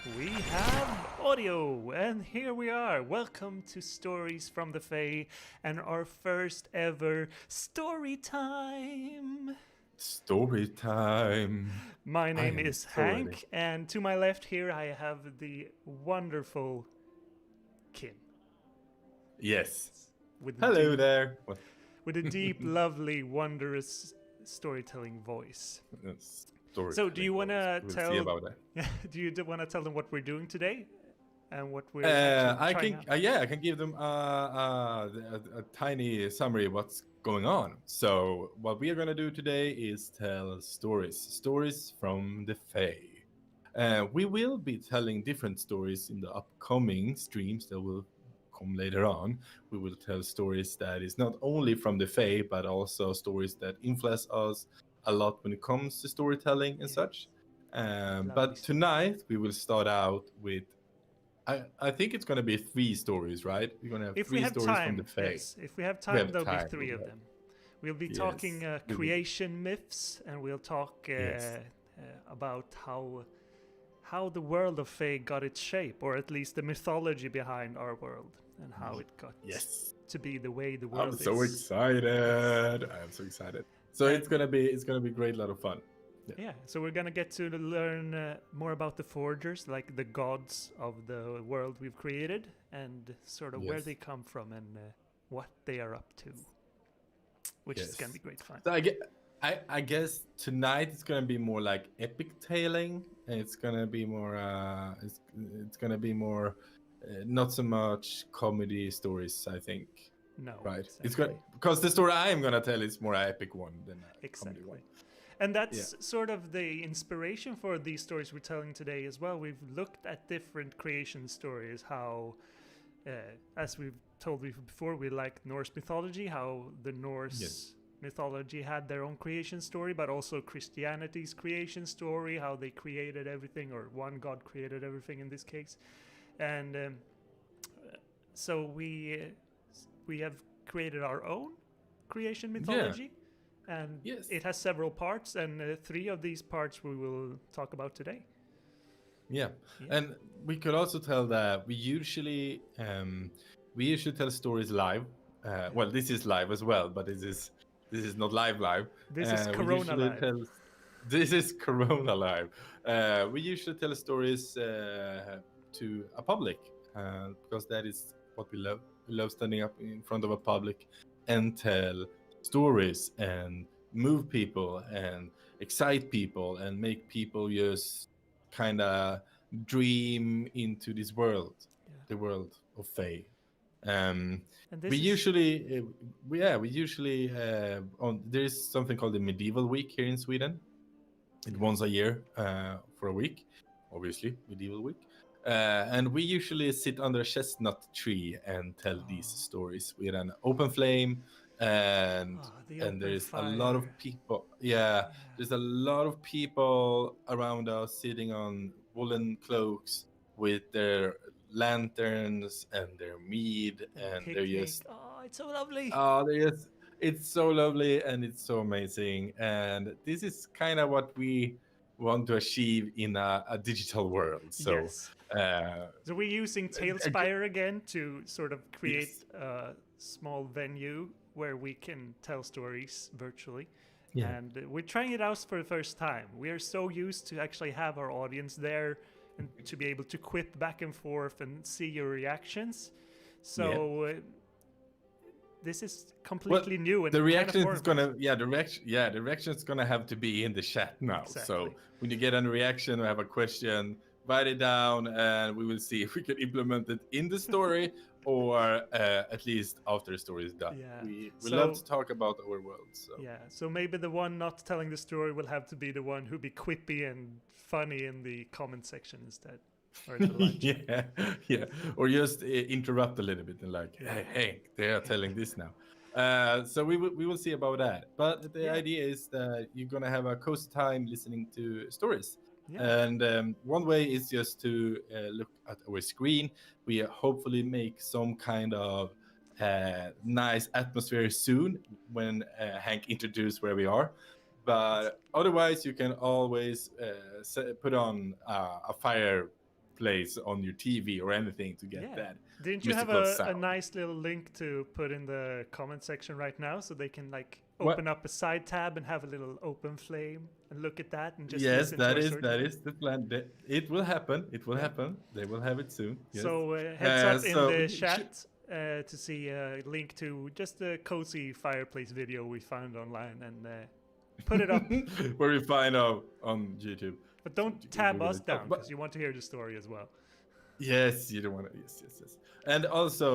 We have audio, and here we are. Welcome to Stories from the FAE and our first ever story time. Story time. My I name am is so Hank, ready. and to my left here I have the wonderful Kim Yes. with a Hello deep, there. What? lovely, wondrous storytelling voice. So, do Storytelling you want voice. to We'll see tell? about that. Do you want to tell them what we're doing today and what we're actually I trying can, out? I can give them a tiny summary of what's going on. So, what we are going to do today is tell stories from the Fae. We will be telling different stories in the upcoming streams that will come later on. We will tell stories that is not only from the Fae, but also stories that influence us a lot when it comes to storytelling and such. Lovely But stories. tonight we will start out with I think it's going to be 3 stories, right? We're going to have If we three have stories from the time, Fae. yes. If we have We time, have there'll be time. three of them. We'll be talking Yes. creation myths, and we'll talk Yes. about how the world of Fae got its shape, or at least the mythology behind our world, and how it got Yes. to be the way the I'm world so is. excited. I'm so excited. So And- it's gonna be a great lot of fun. Yeah, so we're gonna get to learn more about the forgers, like the gods of the world we've created, and sort of where Yes. they come from and what they are up to, which is gonna be great fun. So I guess tonight it's gonna be more like epic tailing, and it's gonna be more it's gonna be more not so much comedy stories. I think. No, Right. exactly. It's good because the story I am gonna tell is more an epic one than a comedy one. Exactly. And that's sort of the inspiration for these stories we're telling today as well. We've looked at different creation stories, how, as we've told you before, we like Norse mythology, how the Norse mythology had their own creation story, but also Christianity's creation story, how they created everything, or one god created everything in this case. And so we have created our own creation mythology. And it has several parts, and 3 of these parts we will talk about today. Yeah. And we could also tell that we usually tell stories live. Well, this is live as well, but this is not live. This is Corona live. This is Corona live. We usually tell stories to a public because that is what we love. We love standing up in front of a public and tell stories and move people and excite people and make people just kind of dream into this world, the world of Fae. We usually there is something called the Medieval Week here in Sweden. It's once a year for a week, obviously Medieval Week. And we usually sit under a chestnut tree and tell these stories with an open flame, and there's a lot of people. There's a lot of people around us sitting on woolen cloaks with their lanterns and their mead, and they're just it's so lovely. It's so lovely and it's so amazing, and this is kind of what we want to achieve in a digital world. So so we're using Talespire again to sort of create a small venue where we can tell stories virtually. And we're trying it out for the first time. We are so used to actually have our audience there and to be able to quip back and forth and see your reactions. So this is completely new. And the reaction is gonna the reaction is gonna have to be in the chat now. Exactly. So when you get a reaction or have a question, write it down, and we will see if we can implement it in the story or at least after the story is done. We love to talk about our world. So maybe the one not telling the story will have to be the one who be quippy and funny in the comment section instead. Or or just interrupt a little bit and like, hey, they are telling this now. So we will see about that. But the idea is that you're gonna have a cozy time listening to stories. And one way is just to look at our screen. We hopefully make some kind of nice atmosphere soon when Hank introduces where we are. But otherwise, you can always put on a fire place on your TV or anything to get Yeah. that Didn't you have mystical a sound. nice little link to put in the comment section right now so they can like What? open up a side tab and have a little open flame and look at that and just Yes, listen to our that storytelling? is the plan. It will happen. It will Yeah. happen. They will have it soon. Yes. So heads up in So the chat to see a link to just a cozy fireplace video we found online and put it up. where we find out on YouTube. But don't You can tab Google us it. down But because you want to hear the story as well. yes, you don't want to. Yes. And also,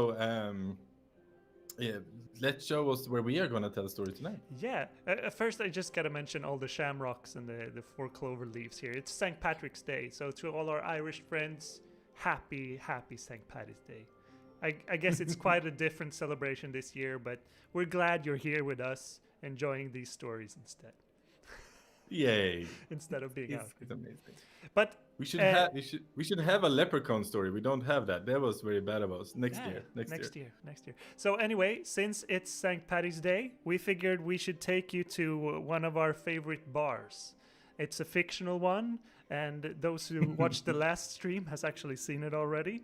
yeah, let's show us where we are going to tell a story tonight. Yeah. First, I just got to mention all the shamrocks and the 4 clover leaves here. It's St. Patrick's Day. So to all our Irish friends, happy St. Paddy's Day. I guess it's quite a different celebration this year, but we're glad you're here with us enjoying these stories instead. Yay. Instead of being out. It's amazing. But we should have a leprechaun story. We don't have that. That was very bad of us. Next year. So anyway, since it's St. Paddy's Day, we figured we should take you to one of our favorite bars. It's a fictional one, and those who watched the last stream has actually seen it already.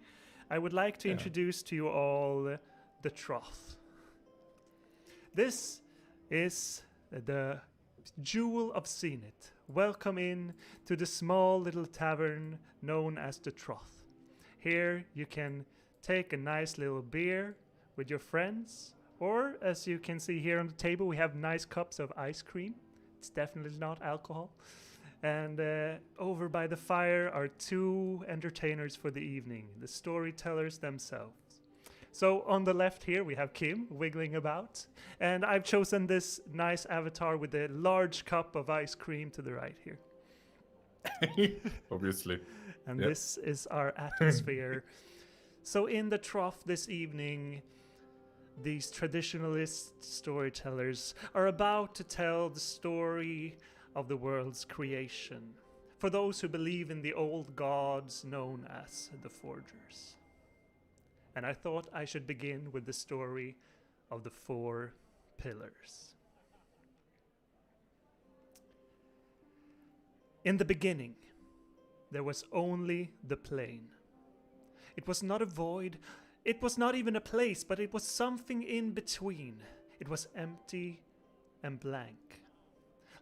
I would like to introduce to you all the Trough. This is the Jewel of Zenith. Welcome in to the small little tavern known as the Trough. Here you can take a nice little beer with your friends, or as you can see here on the table, we have nice cups of ice cream. It's definitely not alcohol. And over by the fire are 2 entertainers for the evening, the storytellers themselves. So on the left here, we have Kim wiggling about. And I've chosen this nice avatar with a large cup of ice cream to the right here. Obviously. And this is our atmosphere. So in the Trough this evening, these traditionalist storytellers are about to tell the story of the world's creation for those who believe in the old gods known as the Forgers. And I thought I should begin with the story of the 4 pillars. In the beginning, there was only the plain. It was not a void, it was not even a place, but it was something in between. It was empty and blank,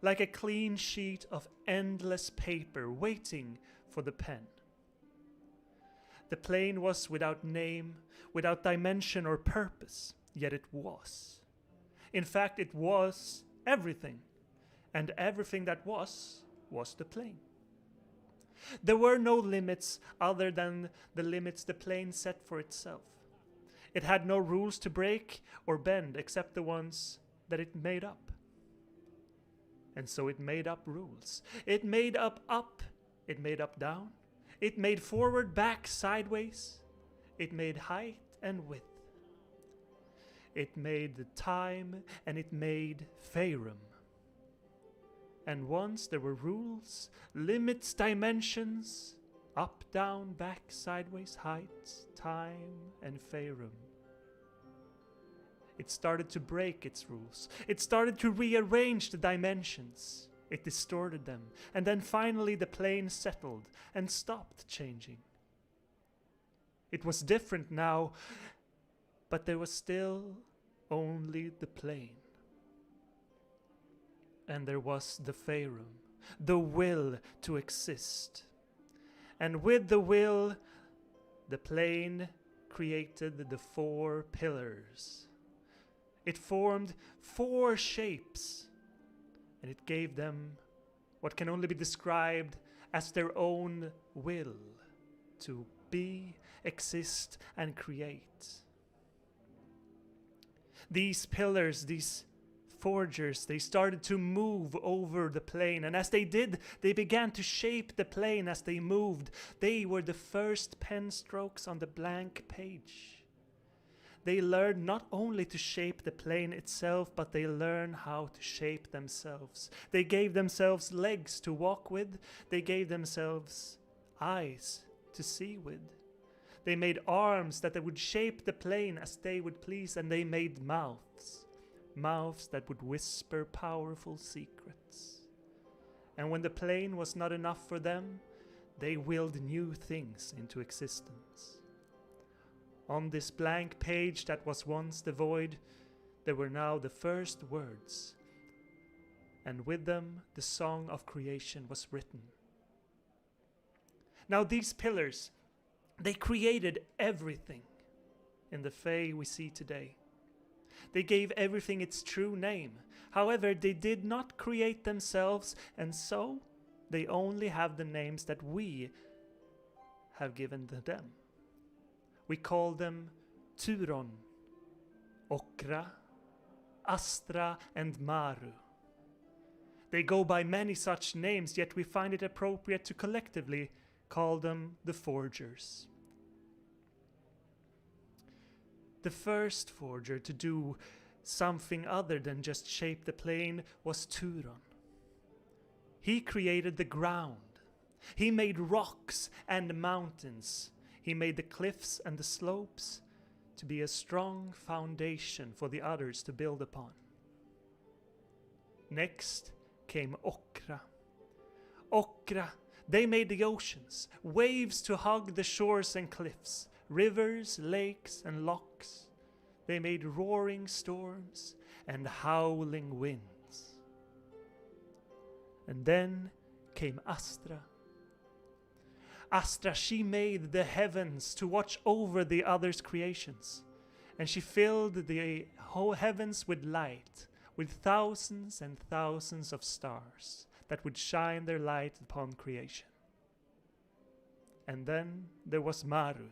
like a clean sheet of endless paper waiting for the pen. The plain was without name, without dimension or purpose, yet it was. In fact, it was everything, and everything that was the plain. There were no limits other than the limits the plain set for itself. It had no rules to break or bend except the ones that it made up. And so it made up rules. It made up, it made up down. It made forward, back, sideways. It made height and width. It made the time, and it made Faerun. And once there were rules, limits, dimensions, up, down, back, sideways, height, time, and Faerun. It started to break its rules. It started to rearrange the dimensions. It distorted them, and then finally the plane settled and stopped changing. It was different now, but there was still only the plane. And there was the Faerun, the will to exist. And with the will, the plane created the 4 pillars. It formed 4 shapes, and it gave them what can only be described as their own will to be, exist, and create. These pillars, these forgers, they started to move over the plane, and as they did, they began to shape the plane as they moved. They were the first pen strokes on the blank page. They learned not only to shape the plane itself, but they learned how to shape themselves. They gave themselves legs to walk with. They gave themselves eyes to see with. They made arms that they would shape the plane as they would please, and they made mouths that would whisper powerful secrets. And when the plane was not enough for them, they willed new things into existence. On this blank page that was once the void, there were now the first words, and with them the song of creation was written. Now these pillars, they created everything in the FAE we see today. They gave everything its true name. However, they did not create themselves, and so they only have the names that we have given to them. We call them Turon, Okra, Astra, and Maru. They go by many such names, yet we find it appropriate to collectively call them the Forgers. The first forger to do something other than just shape the plane was Turon. He created the ground. He made rocks and mountains. He made the cliffs and the slopes to be a strong foundation for the others to build upon. Next came Okra. Okra, they made the oceans, waves to hug the shores and cliffs, rivers, lakes, and locks. They made roaring storms and howling winds. And then came Astra. Astra, she made the heavens to watch over the others' creations, and she filled the whole heavens with light, with thousands and thousands of stars that would shine their light upon creation. And then there was Maru.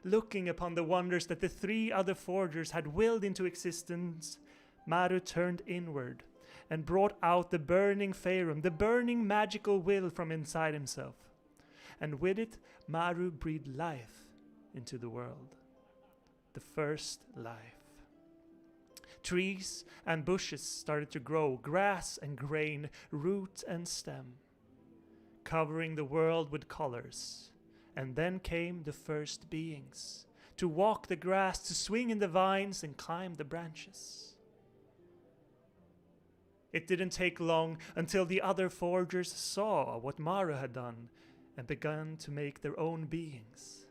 Looking upon the wonders that the three other forgers had willed into existence, Maru turned inward and brought out the burning Faerun, the burning magical will from inside himself. And with it, Maru breathed life into the world. The first life. Trees and bushes started to grow, grass and grain, root and stem, covering the world with colors. And then came the first beings, to walk the grass, to swing in the vines and climb the branches. It didn't take long until the other forgers saw what Maru had done and began to make their own beings.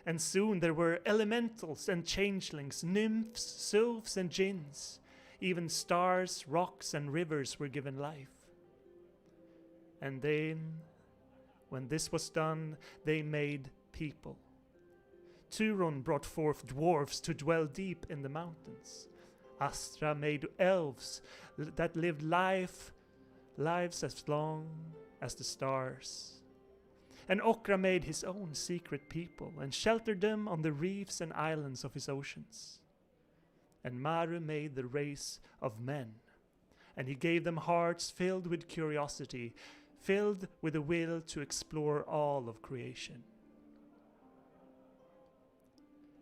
And soon there were elementals and changelings, nymphs, sylphs and jinns. Even stars, rocks and rivers were given life. And then, when this was done, they made people. Turon brought forth dwarfs to dwell deep in the mountains. Astra made elves that lived lives as long as the stars. And Okra made his own secret people and sheltered them on the reefs and islands of his oceans. And Maru made the race of men, and he gave them hearts filled with curiosity, filled with a will to explore all of creation.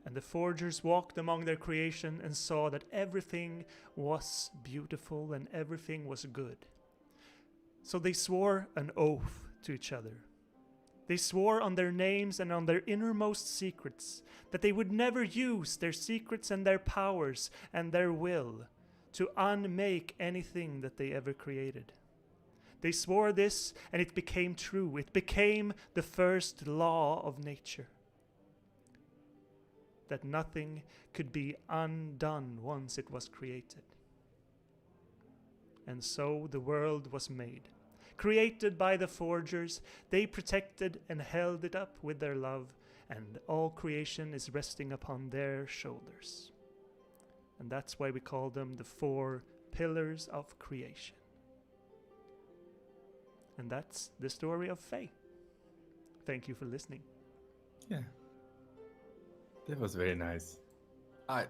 And the forgers walked among their creation and saw that everything was beautiful and everything was good. So they swore an oath to each other. They swore on their names and on their innermost secrets that they would never use their secrets and their powers and their will to unmake anything that they ever created. They swore this, and it became true. It became the first law of nature. That nothing could be undone once it was created. And so the world was made. Created by the forgers, they protected and held it up with their love, and all creation is resting upon their shoulders. And that's why we call them the 4 pillars of creation. And that's the story of FAE. Thank you for listening. Yeah. That was very nice. I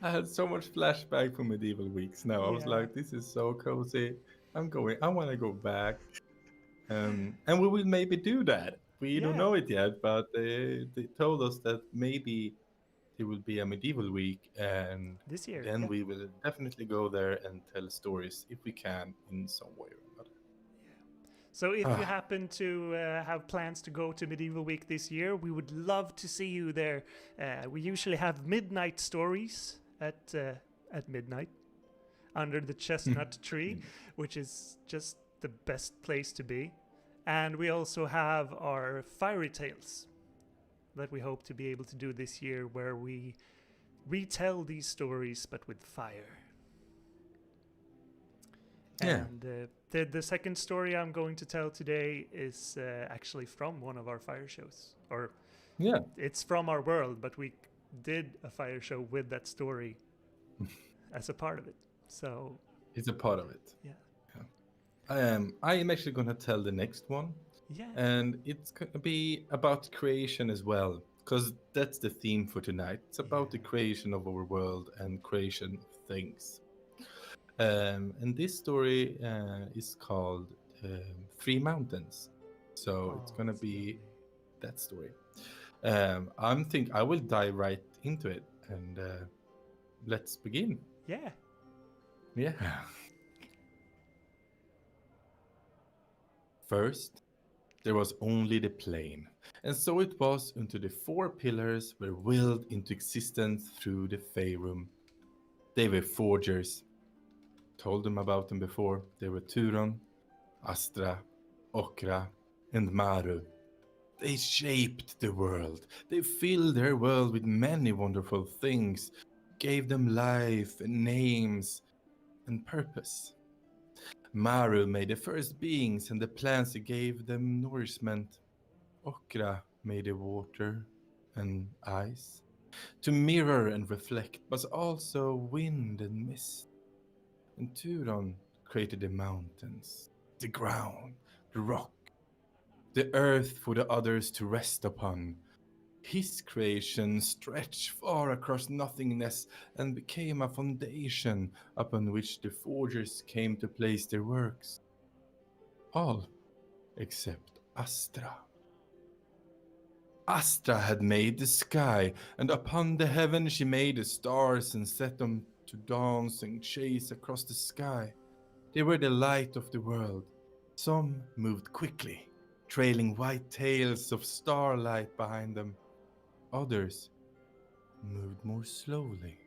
I had so much flashback from medieval weeks now. I was Yeah. like, this is so cozy. I want to go back. And we will maybe do that. We don't Yeah. know it yet, but they told us that maybe it will be a medieval week, and This year. then yeah. we will definitely go there and tell stories if we can in some way or another. So if you happen to have plans to go to Medieval Week this year, we would love to see you there. We usually have midnight stories at midnight under the chestnut tree, which is just the best place to be. And we also have our fiery tales that we hope to be able to do this year, where we retell these stories but with fire. Yeah. And the second story I'm going to tell today is actually from one of our fire shows. Or Yeah. it's from our world, but we did a fire show with that story as a part of it. So It's a part of it. yeah. I am actually going to tell the next one. Yeah. And it's going to be about creation as well, because that's the theme for tonight. It's about the creation of our world and creation of things. And this story is called Three Mountains. So it's going to be that story. I will dive right into it, and let's begin. Yeah. Yeah. First, there was only the plain, and so it was until the four pillars were willed into existence through the FAE room. They were forgers. Told them about them before. They were Turon, Astra, Okra, and Maru. They shaped the world. They filled their world with many wonderful things, gave them life and names and purpose. Maru made the first beings and the plants that gave them nourishment. Okra made the water and ice to mirror and reflect, but also wind and mist. And Turon created the mountains, the ground, the rock, the earth for the others to rest upon. His creation stretched far across nothingness and became a foundation upon which the forgers came to place their works. All except Astra. Astra had made the sky, and upon the heaven she made the stars and set them to dance and chase across the sky. They were the light of the world. Some moved quickly, trailing white tails of starlight behind them. Others moved more slowly,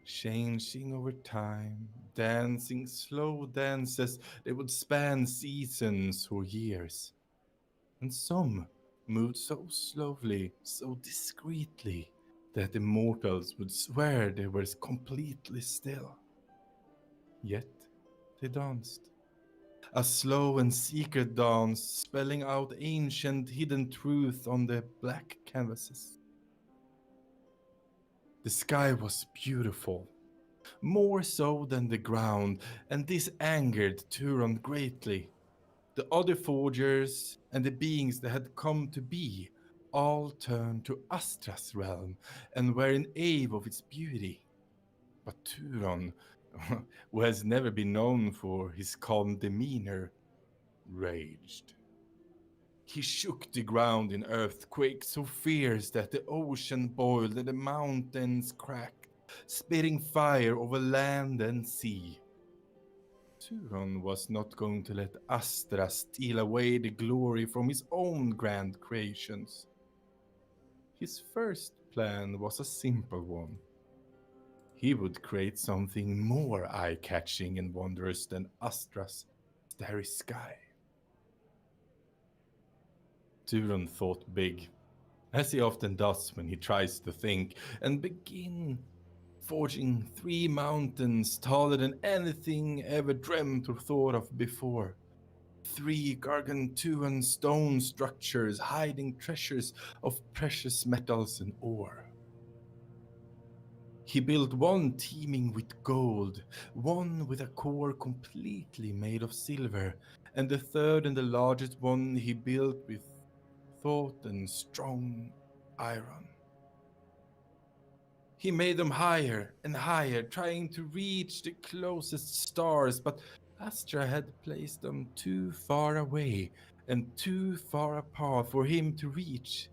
changing over time, dancing slow dances that would span seasons or years. And some moved so slowly, so discreetly, that the mortals would swear they were completely still. Yet they danced. A slow and secret dance, spelling out ancient hidden truth on the black canvases. The sky was beautiful, more so than the ground, and this angered Turon greatly. The other forgers and the beings that had come to be all turned to Astra's realm and were in awe of its beauty. But Turon, who has never been known for his calm demeanor, raged. He shook the ground in earthquake so fierce that the ocean boiled and the mountains cracked, spitting fire over land and sea. Turon was not going to let Astra steal away the glory from his own grand creations. His first plan was a simple one. He would create something more eye-catching and wondrous than Astra's starry sky. Turon thought big, as he often does when he tries to think, and begin forging 3 mountains taller than anything ever dreamt or thought of before. 3 gargantuan stone structures hiding treasures of precious metals and ore. He built one teeming with gold, one with a core completely made of silver, and the third and the largest one he built with thought and strong iron. He made them higher and higher, trying to reach the closest stars, but Astra had placed them too far away and too far apart for him to reach.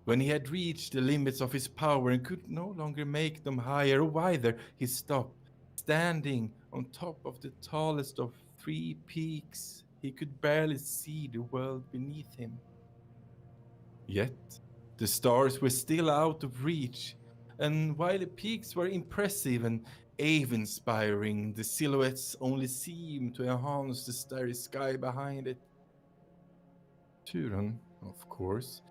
When he had reached the limits of his power and could no longer make them higher or wider, he stopped, standing on top of the tallest of 3 peaks. He could barely see the world beneath him. Yet, the stars were still out of reach, and while the peaks were impressive and awe-inspiring, the silhouettes only seemed to enhance the starry sky behind it. Turon, of course,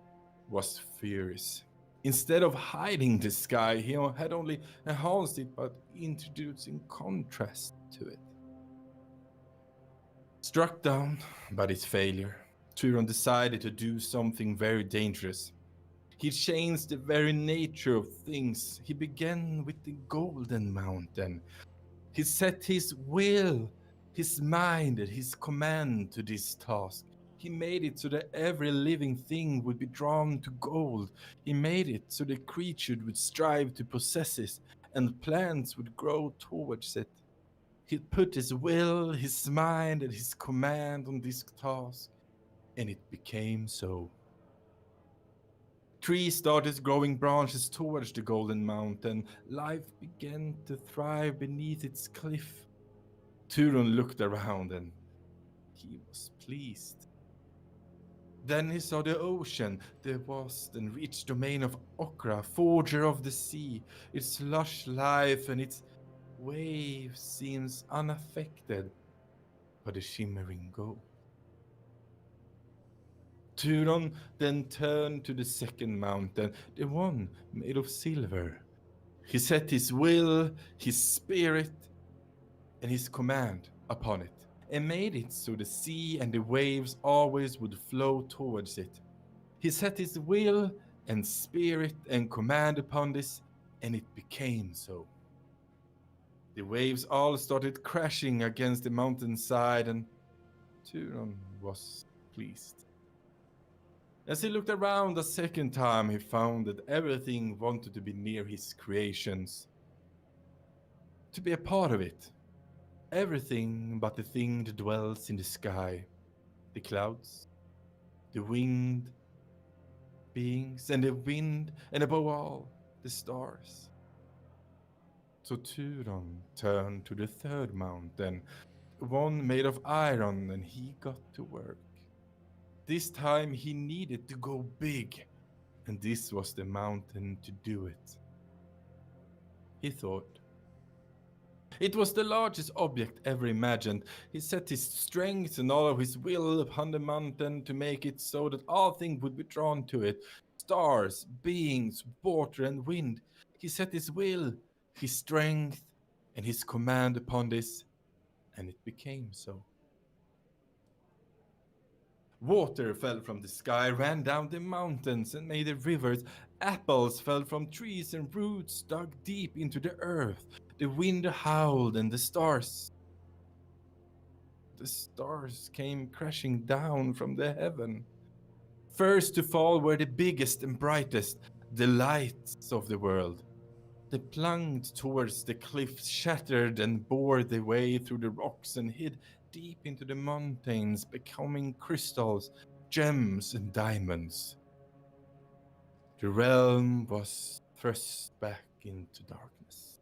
was furious. Instead of hiding the sky, he had only enhanced it but introducing contrast to it. Struck down by this failure, Turon decided to do something very dangerous. He changed the very nature of things. He began with the Golden Mountain. He set his will, his mind, and his command to this task. He made it so that every living thing would be drawn to gold. He made it so the creature would strive to possess it, and plants would grow towards it. He put his will, his mind, and his command on this task, and it became so. Trees started growing branches towards the Golden Mountain. Life began to thrive beneath its cliff. Turon looked around and he was pleased. Then he saw the ocean, the vast and rich domain of Okra, forger of the sea. Its lush life and its waves seems unaffected by the shimmering gold. Turon then turned to the second mountain, the one made of silver. He set his will, his spirit, and his command upon it, and made it so the sea and the waves always would flow towards it. He set his will and spirit and command upon this, and it became so. The waves all started crashing against the mountainside, and Turon was pleased. As he looked around a second time, he found that everything wanted to be near his creations, to be a part of it. Everything but the thing that dwells in the sky, the clouds, the winged beings, and the wind, and above all, the stars. So Turon turned to the third mountain, one made of iron, and he got to work. This time he needed to go big, and this was the mountain to do it. He thought. It was the largest object ever imagined. He set his strength and all of his will upon the mountain to make it so that all things would be drawn to it. Stars, beings, water, and wind. He set his will, his strength, and his command upon this, and it became so. Water fell from the sky, ran down the mountains, and made the rivers. Apples fell from trees, and roots dug deep into the earth. The wind howled, and the stars came crashing down from the heaven. First to fall were the biggest and brightest, the lights of the world. They plunged towards the cliffs, shattered and bore their way through the rocks and hid deep into the mountains, becoming crystals, gems, and diamonds. The realm was thrust back into darkness.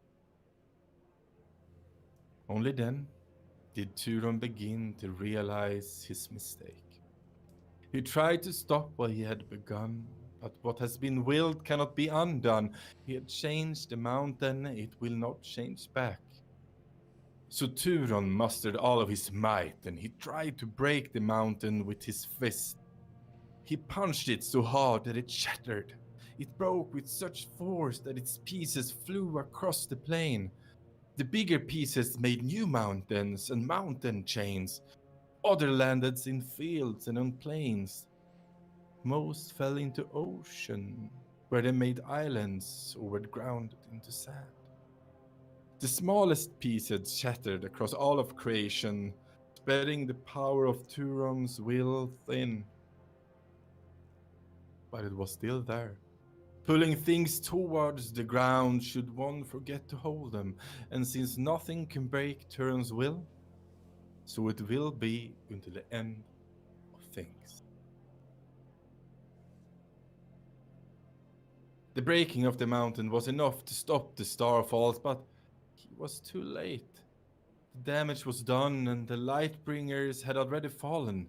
Only then did Turon begin to realize his mistake. He tried to stop what he had begun, but what has been willed cannot be undone. He had changed the mountain, it will not change back. So Turon mustered all of his might, and he tried to break the mountain with his fist. He punched it so hard that it shattered. It broke with such force that its pieces flew across the plain. The bigger pieces made new mountains and mountain chains. Other landed in fields and on plains. Most fell into ocean, where they made islands or were grounded into sand. The smallest pieces shattered across all of creation, spreading the power of Turon's will thin. But it was still there, pulling things towards the ground should one forget to hold them. And since nothing can break Turon's will, so it will be until the end of things. The breaking of the mountain was enough to stop the starfalls, but he was too late. The damage was done, and the Lightbringers had already fallen.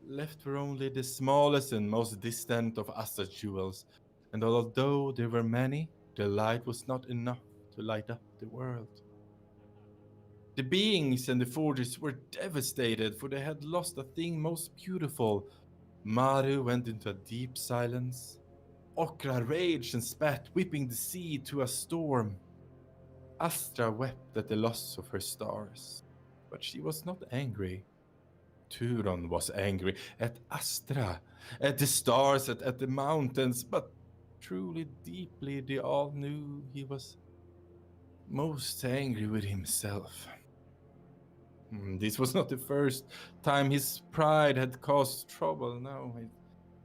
Left were only the smallest and most distant of Asta's jewels, and although there were many, their light was not enough to light up the world. The beings and the forgers were devastated, for they had lost a thing most beautiful, Maru went into a deep silence. Okra raged and spat, whipping the sea to a storm. Astra wept at the loss of her stars, but she was not angry. Turon was angry at Astra, at the stars, at the mountains, but truly deeply they all knew he was most angry with himself. This was not the first time his pride had caused trouble, no,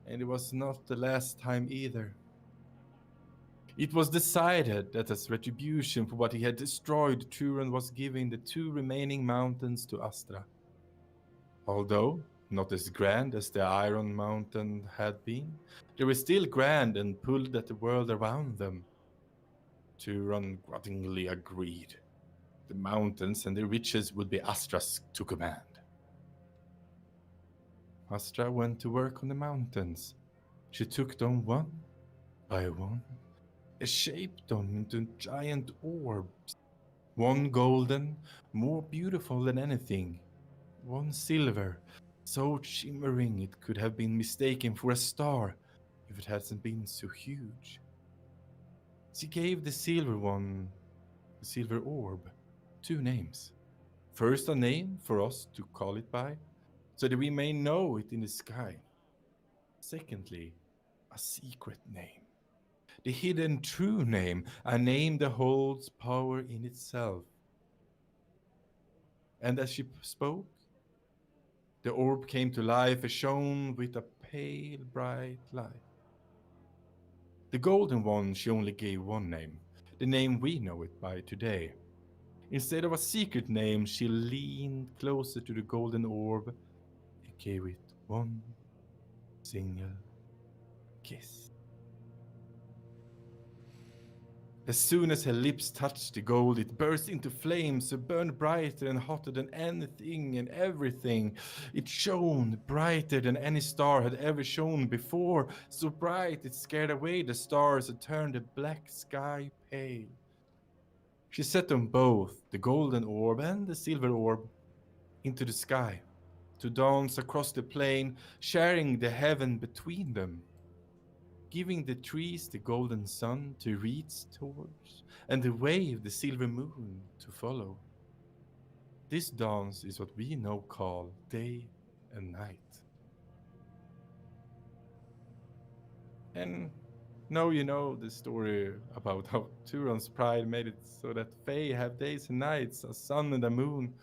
and it was not the last time either. It was decided that as retribution for what he had destroyed, Turon was giving the 2 remaining mountains to Astra. Although not as grand as the Iron Mountain had been, they were still grand and pulled at the world around them. Turon grudgingly agreed. The mountains and the riches would be Astra's to command. Astra went to work on the mountains. She took them one by one and shaped them into giant orbs. One golden, more beautiful than anything. One silver, so shimmering it could have been mistaken for a star if it hadn't been so huge. She gave the silver one, the silver orb, 2 names. First, a name for us to call it by, so that we may know it in the sky. Secondly, a secret name. The hidden true name, a name that holds power in itself. And as she spoke, the orb came to life and shone with a pale, bright light. The golden one she only gave one name, the name we know it by today. Instead of a secret name, she leaned closer to the golden orb and gave it one single kiss. As soon as her lips touched the gold, it burst into flames, it burned brighter and hotter than anything and everything. It shone brighter than any star had ever shone before, so bright it scared away the stars and turned the black sky pale. She set them both, the golden orb and the silver orb, into the sky, to dance across the plain, sharing the heaven between them, giving the trees the golden sun to reach towards, and the wave the silver moon to follow. This dance is what we now call day and night. And now you know the story about how Turon's pride made it so that FAE have days and nights, a sun and a moon,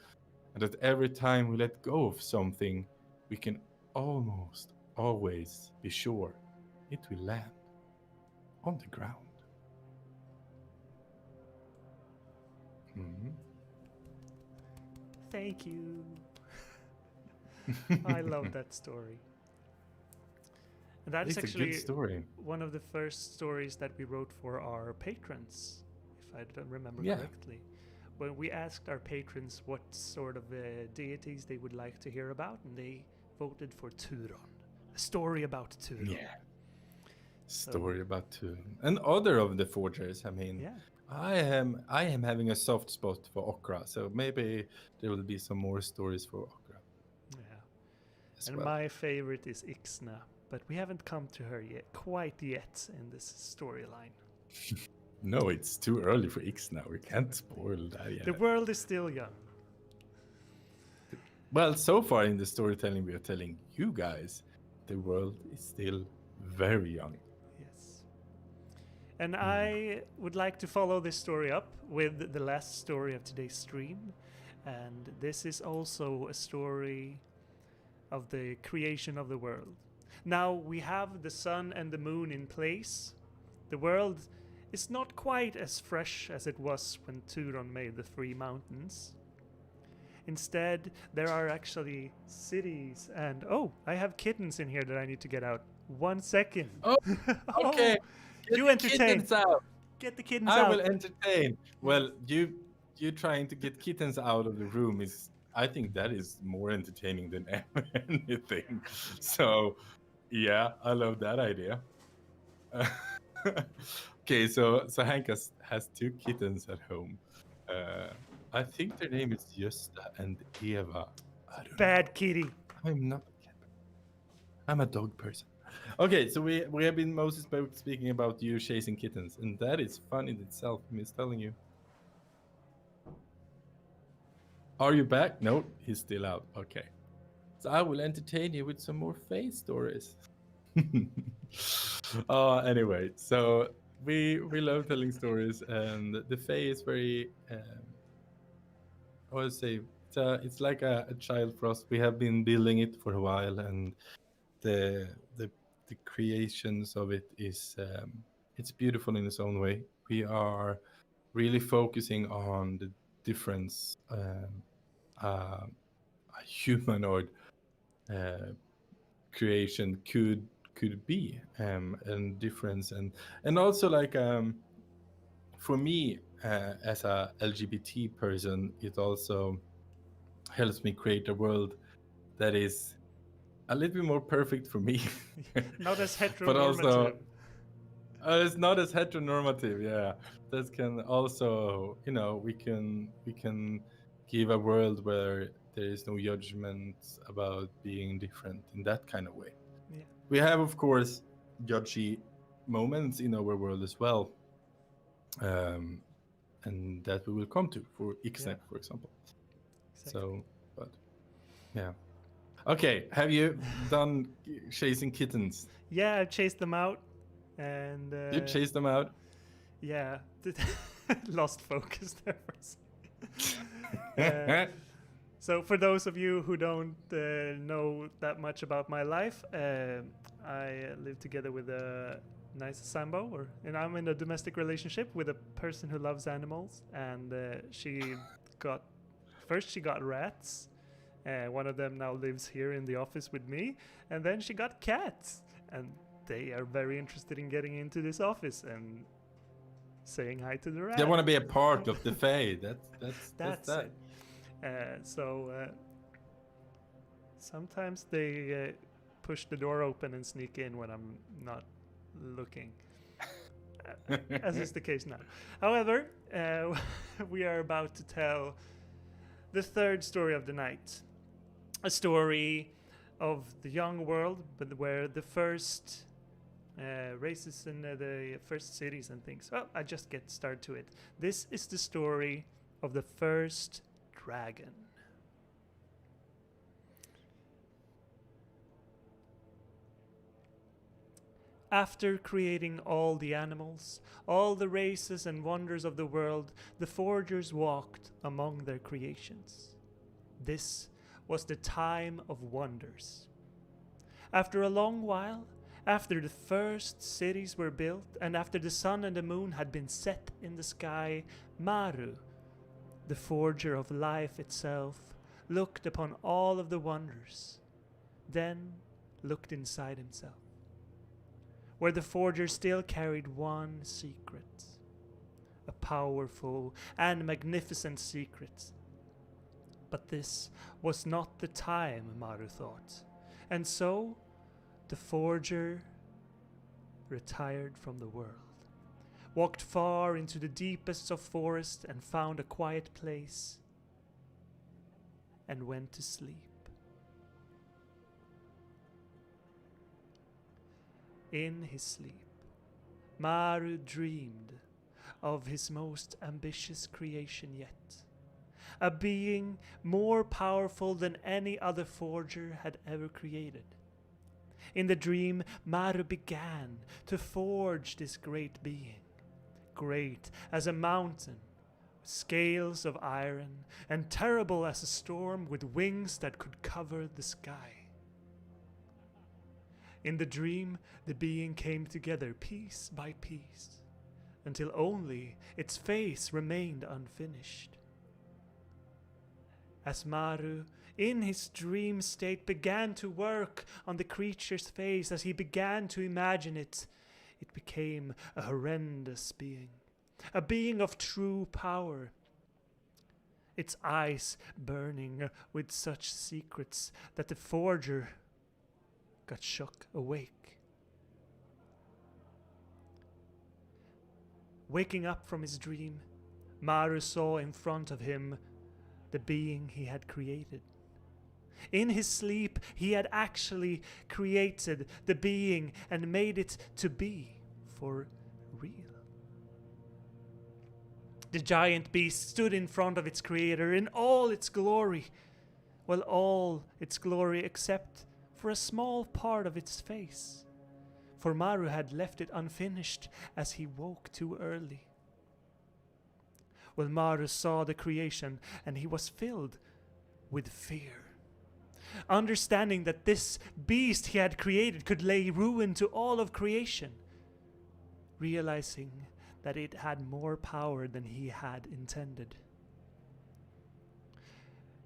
and that every time we let go of something, we can almost always be sure it will land on the ground. Mm-hmm. Thank you. I love that story. And that is actually a good story. One of the first stories that we wrote for our patrons, if I don't remember correctly. When we asked our patrons what sort of deities they would like to hear about, and they voted for Turon. A story about Turon. Yeah. Story about Turon. And other of the forgers, I mean, I am having a soft spot for Okra, so maybe there will be some more stories for Okra. Yeah. And my favorite is Ixna, but we haven't come to her quite yet in this storyline. No, it's too early for Ixna. We can't spoil that yet. The world is still young. Well, so far in the storytelling we are telling you guys, the world is still very young. Yes. And I would like to follow this story up with the last story of today's stream. And this is also a story of the creation of the world. Now we have the sun and the moon in place. The world is not quite as fresh as it was when Turon made the 3 mountains. Instead, there are actually cities and... Oh, I have kittens in here that I need to get out. 1 second. Oh, okay. You entertain. Out. Get the kittens out. I will entertain. Well, you trying to get kittens out of the room is... I think that is more entertaining than anything. So, yeah, I love that idea. Okay, so Hank has 2 kittens at home. I think their name is Gösta and Eva. Bad kitty. I'm not. I'm a dog person. Okay, so we have been mostly speaking about you chasing kittens, and that is fun in itself. I'm just telling you. Are you back? No, he's still out. Okay. So I will entertain you with some more FAE stories. Anyway, so we love telling stories, and the FAE is very. I would say it's like a child for us. We have been building it for a while, and the the the creations of it is it's beautiful in its own way. We are really focusing on the difference a humanoid creation could be, and difference, and also like for me as a LGBT person, it also helps me create a world that is a little bit more perfect for me. Not as But also heteronormative. it's not as heteronormative. Yeah, that can also, we can give a world where there is no judgment about being different in that kind of way. Yeah. We have, of course, judgy moments in our world as well, and that we will come to for Yeah. Ixnay, for example. Exactly. So, but yeah. Okay, have you done chasing kittens? Yeah, I've chased them out, and You chased them out? yeah, lost focus there for a second. So for those of you who don't know that much about my life, I live together with a nice sambo, and I'm in a domestic relationship with a person who loves animals, and she got rats. One of them now lives here in the office with me, and then she got cats, and they are very interested in getting into this office and saying hi to the rat. They want to be a part of the FAE. That's that. it. Sometimes they push the door open and sneak in when I'm not looking, as is the case now. However, we are about to tell the third story of the night. A story of the young world, but where the first races in the first cities and things. Well, I just get started to it. This is the story of the first dragon. After creating all the animals, all the races and wonders of the world, the forgers walked among their creations. This was the time of wonders. After a long while, after the first cities were built, and after the sun and the moon had been set in the sky, Maru, the forger of life itself, looked upon all of the wonders, then looked inside himself, where the forger still carried one secret, a powerful and magnificent secret. But this was not the time, Maru thought, and so the forger retired from the world, walked far into the deepest of forest and found a quiet place and went to sleep. In his sleep, Maru dreamed of his most ambitious creation yet, a being more powerful than any other forger had ever created. In the dream, Maru began to forge this great being, great as a mountain, with scales of iron, and terrible as a storm with wings that could cover the sky. In the dream, the being came together piece by piece, until only its face remained unfinished. As Maru, in his dream state, began to work on the creature's face, as he began to imagine it, it became a horrendous being, a being of true power, its eyes burning with such secrets that the forger got shook awake. Waking up from his dream, Maru saw in front of him the being he had created. In his sleep, he had actually created the being and made it to be for real. The giant beast stood in front of its creator in all its glory. Well, all its glory except for a small part of its face. For Maru had left it unfinished as he woke too early. Well, Maru saw the creation and he was filled with fear. Understanding that this beast he had created could lay ruin to all of creation. Realizing that it had more power than he had intended.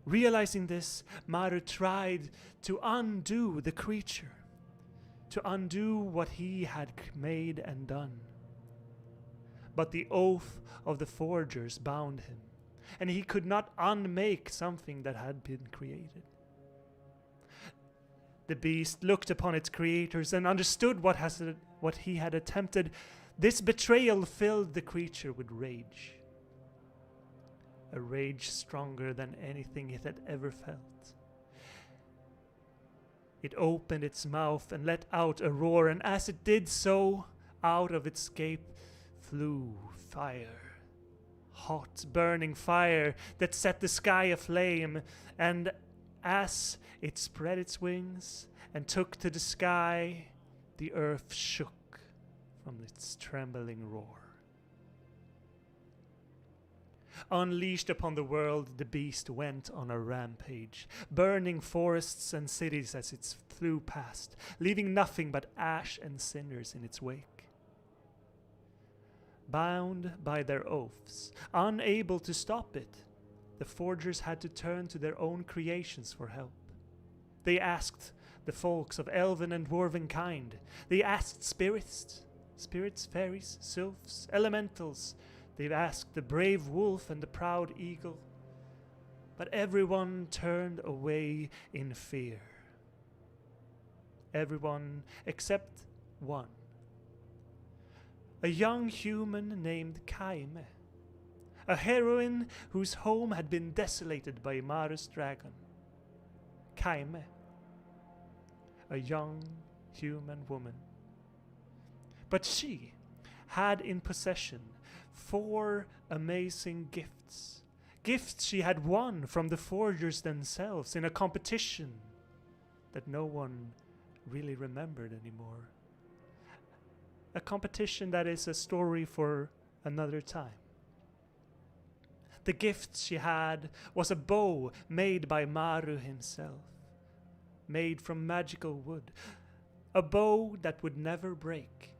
Realizing this, Maru tried to undo the creature. To undo what he had made and done. But the oath of the forgers bound him, and he could not unmake something that had been created. The beast looked upon its creators and understood what he had attempted. This betrayal filled the creature with rage. A rage stronger than anything it had ever felt. It opened its mouth and let out a roar, and as it did so, out of its gape flew fire. Hot, burning fire that set the sky aflame, and as it spread its wings and took to the sky, the earth shook from its trembling roar. Unleashed upon the world, the beast went on a rampage, burning forests and cities as it flew past, leaving nothing but ash and cinders in its wake. Bound by their oaths, unable to stop it, the forgers had to turn to their own creations for help. They asked the folks of elven and dwarven kind. They asked spirits, fairies, sylphs, elementals. They asked the brave wolf and the proud eagle. But everyone turned away in fear. Everyone except one. A young human named Kaime. A heroine whose home had been desolated by Maru's dragon. Kaime. A young human woman. But she had in possession 4 amazing gifts. Gifts she had won from the forgers themselves in a competition that no one really remembered anymore. A competition that is a story for another time. The gift she had was a bow made by Maru himself, made from magical wood, a bow that would never break.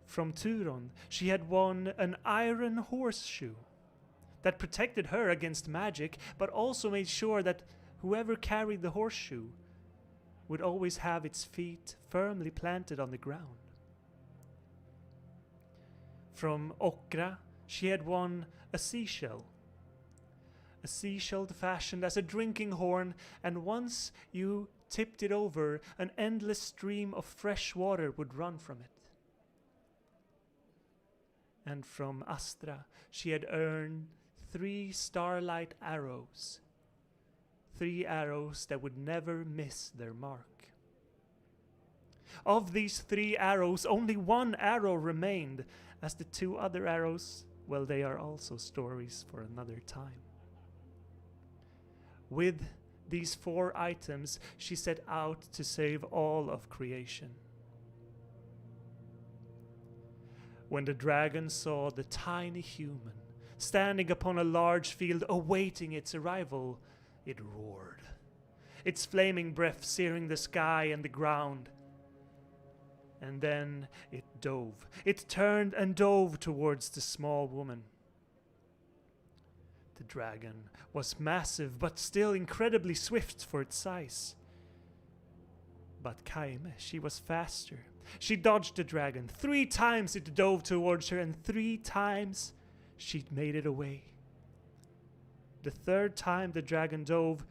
From Turon, she had won an iron horseshoe that protected her against magic, but also made sure that whoever carried the horseshoe would always have its feet firmly planted on the ground. From Okra, she had won a seashell fashioned as a drinking horn, and once you tipped it over, an endless stream of fresh water would run from it. And from Astra, she had earned 3 starlight arrows. 3 arrows that would never miss their mark. Of these 3 arrows, only 1 arrow remained, as the 2 other arrows, well, they are also stories for another time. With these 4 items, she set out to save all of creation. When the dragon saw the tiny human standing upon a large field awaiting its arrival, it roared, its flaming breath searing the sky and the ground. And then it dove. It turned and dove towards the small woman. The dragon was massive, but still incredibly swift for its size. But Kaime, she was faster. She dodged the dragon. 3 times it dove towards her, and 3 times she made it away. The 3rd time the dragon dove,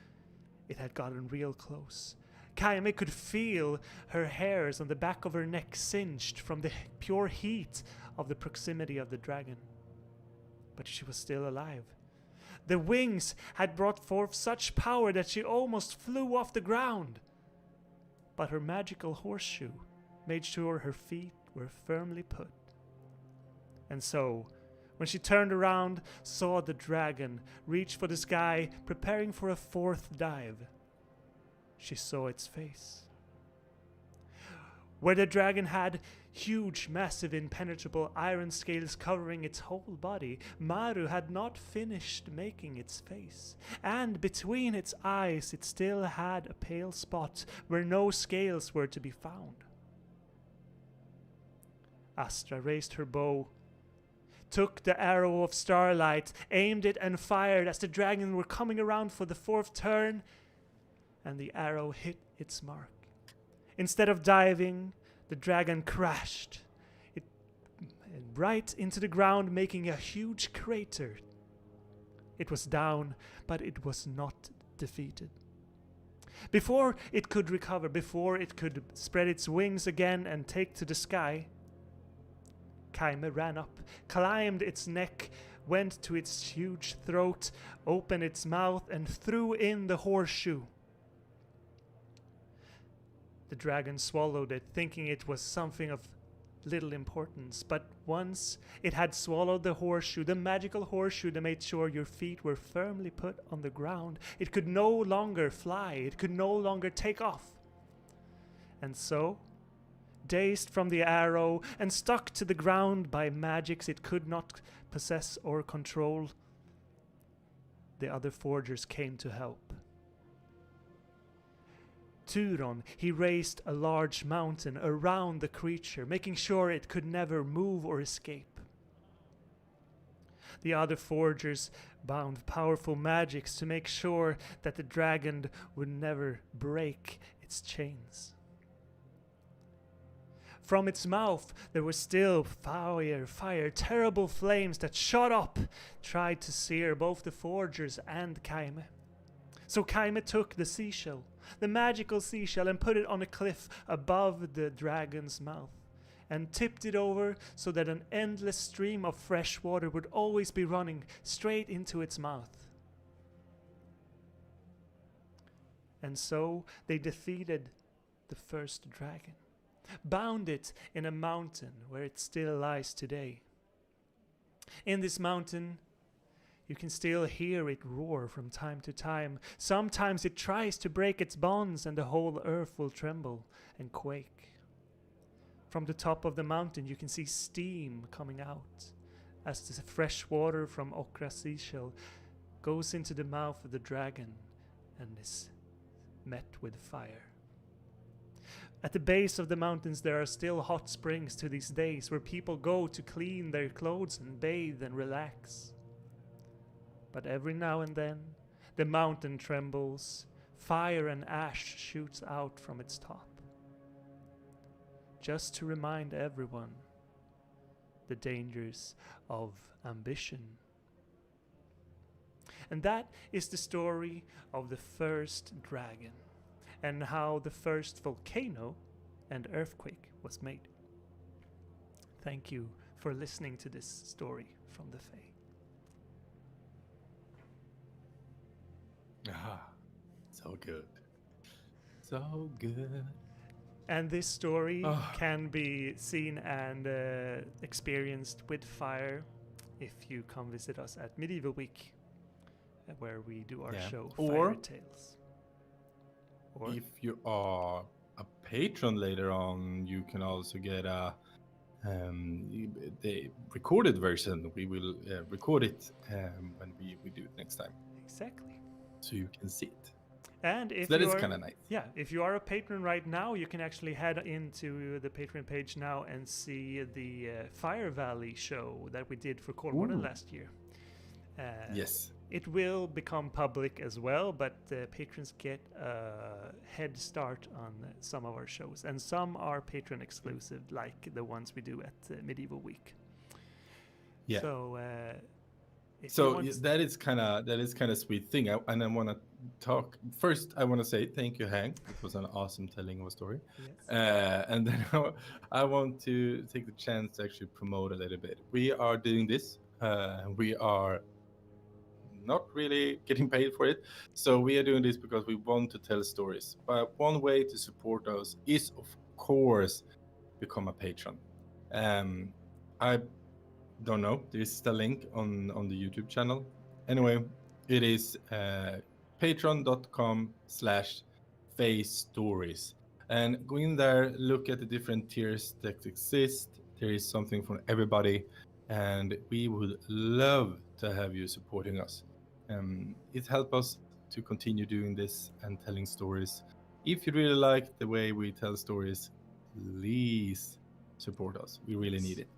it had gotten real close. Kaime could feel her hairs on the back of her neck singed from the pure heat of the proximity of the dragon. But she was still alive. The wings had brought forth such power that she almost flew off the ground. But her magical horseshoe made sure her feet were firmly put. And so, when she turned around, saw the dragon reach for the sky, preparing for a fourth dive, she saw its face. Where the dragon had huge, massive, impenetrable iron scales covering its whole body, Maru had not finished making its face, and between its eyes it still had a pale spot where no scales were to be found. Astra raised her bow, took the arrow of starlight, aimed it and fired as the dragon were coming around for the fourth turn, and the arrow hit its mark. Instead of diving, the dragon crashed it right into the ground, making a huge crater. It was down, but it was not defeated. Before it could recover, before it could spread its wings again and take to the sky, Kaime ran up, climbed its neck, went to its huge throat, opened its mouth, and threw in the horseshoe. The dragon swallowed it, thinking it was something of little importance. But once it had swallowed the horseshoe, the magical horseshoe that made sure your feet were firmly put on the ground, it could no longer fly, it could no longer take off. And so, dazed from the arrow and stuck to the ground by magics it could not possess or control, the other forgers came to help. Turon, he raised a large mountain around the creature, making sure it could never move or escape. The other forgers bound powerful magics to make sure that the dragon would never break its chains. From its mouth there was still fire, terrible flames that shot up, tried to sear both the forgers and Kaime. So Kaime took the seashell, the magical seashell, and put it on a cliff above the dragon's mouth, and tipped it over so that an endless stream of fresh water would always be running straight into its mouth. And so they defeated the first dragon, bound it in a mountain where it still lies today. In this mountain, you can still hear it roar from time to time. Sometimes it tries to break its bonds and the whole earth will tremble and quake. From the top of the mountain you can see steam coming out as the fresh water from Okra seashell goes into the mouth of the dragon and is met with fire. At the base of the mountains there are still hot springs to these days where people go to clean their clothes and bathe and relax. But every now and then, the mountain trembles, fire and ash shoots out from its top. Just to remind everyone the dangers of ambition. And that is the story of the first dragon, and how the first volcano and earthquake was made. Thank you for listening to this story from the FAE. Ah, so good. So good. And this story can be seen and experienced with fire if you come visit us at Medieval Week, where we do our show, or Fire Tales. Or if you are a patron later on, you can also get a the recorded version. We will record it when we do it next time. Exactly. So you can see it. And if that is kind of nice. Yeah, if you are a patron right now, you can actually head into the Patreon page now and see the Fire Valley show that we did for Cold Modern last year. Yes. It will become public as well, but patrons get a head start on some of our shows, and some are patron exclusive, like the ones we do at Medieval Week. Yeah. So, that is kind of sweet thing, and I want to talk first. I want to say thank you, Hank. It was an awesome telling of a story. Yes. And then I want to take the chance to actually promote a little bit. We are doing this. We are not really getting paid for it. So we are doing this because we want to tell stories. But one way to support us is, of course, become a patron. I don't know. There's the link on the YouTube channel. Anyway, it is patreon.com/FAE stories. And go in there, look at the different tiers that exist. There is something for everybody, and we would love to have you supporting us. It helps us to continue doing this and telling stories. If you really like the way we tell stories, please support us. We really need it.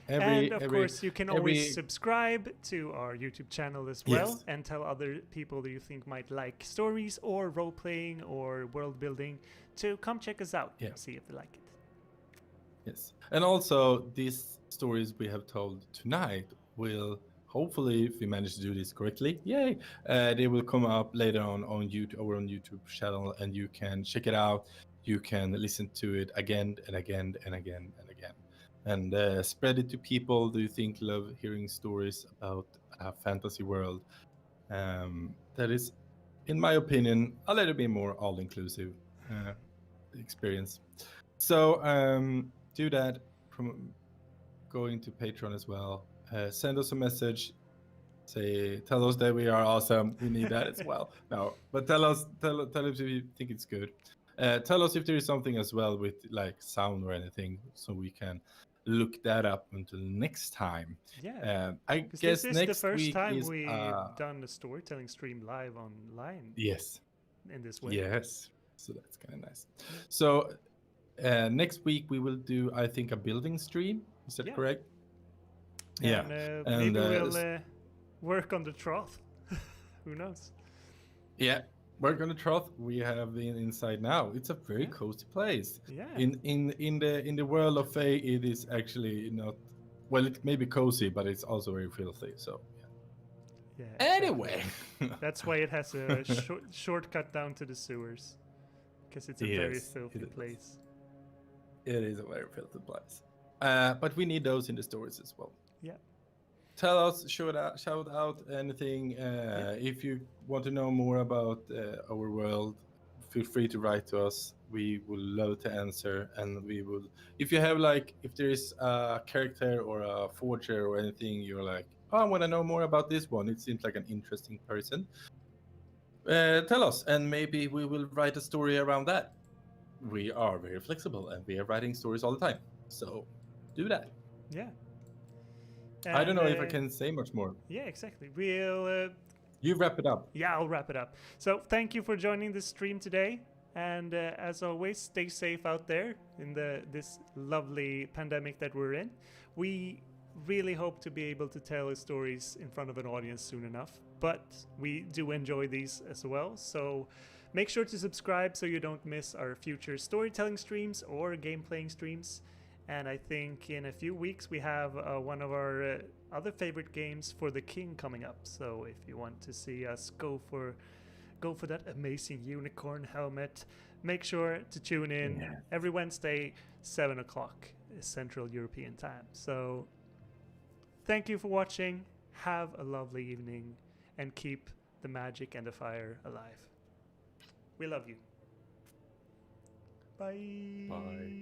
And of course, you can always subscribe to our YouTube channel as well, yes, and tell other people that you think might like stories or role playing or world building to come check us out and see if they like it. Yes. And also, these stories we have told tonight will hopefully, if we manage to do this correctly, yay, they will come up later on YouTube, our own YouTube channel, and you can check it out. You can listen to it again and again and again and again. And spread it to people do you think love hearing stories about a fantasy world that is, in my opinion, a little bit more all-inclusive experience. So do that from going to Patreon as well. Send us a message. Tell us that we are awesome. We need that as well. No, but tell us if you think it's good. Tell us if there is something as well with like sound or anything, so we can look that up until next time. Yeah, I guess this is next the first week time is, we've done a storytelling stream live online. Yes. In this way. Yes. So that's kind of nice. So next week we will do, I think, a building stream. Is that correct? And, maybe we'll work on the trough. Who knows? Yeah. Work on the trough. We have been inside now. It's a very cozy place. Yeah. In the world of FAE, it is actually not. Well, it may be cozy, but it's also very filthy. So. Yeah. Anyway. That's why it has a shortcut down to the sewers, because it's a very filthy place. It is a very filthy place. But we need those in the stories as well. Yeah. Tell us, shout out anything. If you want to know more about our world, feel free to write to us. We will love to answer, and we will. If you have if there is a character or a forger or anything, you're like, oh, I want to know more about this one. It seems like an interesting person. Tell us, and maybe we will write a story around that. We are very flexible, and we are writing stories all the time. So, do that. Yeah. I don't know if I can say much more. Yeah, exactly. We'll. You wrap it up. Yeah, I'll wrap it up. So thank you for joining this stream today, and as always, stay safe out there in this lovely pandemic that we're in. We really hope to be able to tell stories in front of an audience soon enough, but we do enjoy these as well. So make sure to subscribe so you don't miss our future storytelling streams or game playing streams. And I think in a few weeks we have one of our other favorite games for the King coming up. So if you want to see us go for that amazing unicorn helmet, make sure to tune in every Wednesday, 7 o'clock Central European time. So thank you for watching. Have a lovely evening and keep the magic and the fire alive. We love you. Bye. Bye.